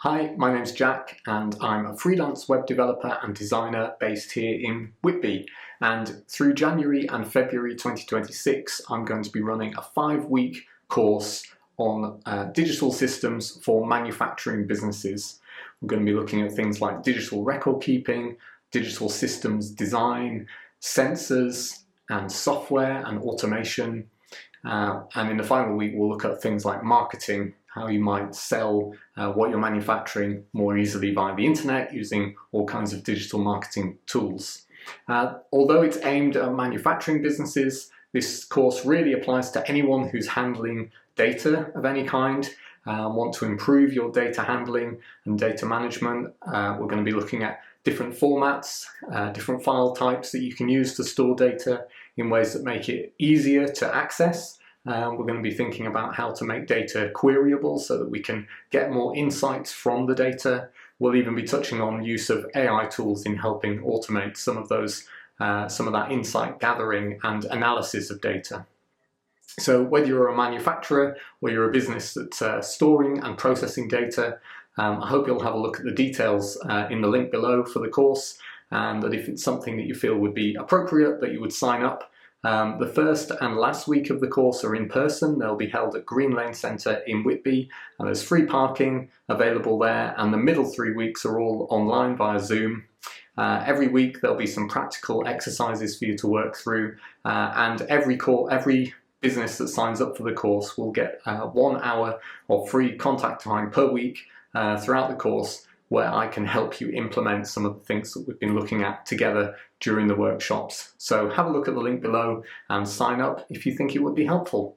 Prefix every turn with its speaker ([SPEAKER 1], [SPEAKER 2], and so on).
[SPEAKER 1] Hi, my name's Jack and I'm a freelance web developer and designer based here in Whitby. And through January and February 2026, I'm going to be running a 5-week course on digital systems for manufacturing businesses. We're going to be looking at things like digital record keeping, digital systems design, sensors and software and automation. And in the final week, we'll look at things like marketing, how you might sell what you're manufacturing more easily via the internet using all kinds of digital marketing tools. Although it's aimed at manufacturing businesses, this course really applies to anyone who's handling data of any kind, want to improve your data handling and data management. We're going to be looking at different formats, different file types that you can use to store data in ways that make it easier to access. We're going to be thinking about how to make data queryable so that we can get more insights from the data. We'll even be touching on use of AI tools in helping automate some of that insight gathering and analysis of data. So whether you're a manufacturer or you're a business that's storing and processing data, I hope you'll have a look at the details in the link below for the course, and that if it's something that you feel would be appropriate, that you would sign up. The first and last week of the course are in person. They'll be held at Green Lane Centre in Whitby, and there's free parking available there, and the middle 3 weeks are all online via Zoom. Every week there'll be some practical exercises for you to work through, and every business that signs up for the course will get 1 hour of free contact time per week throughout the course, where I can help you implement some of the things that we've been looking at together during the workshops. So have a look at the link below and sign up if you think it would be helpful.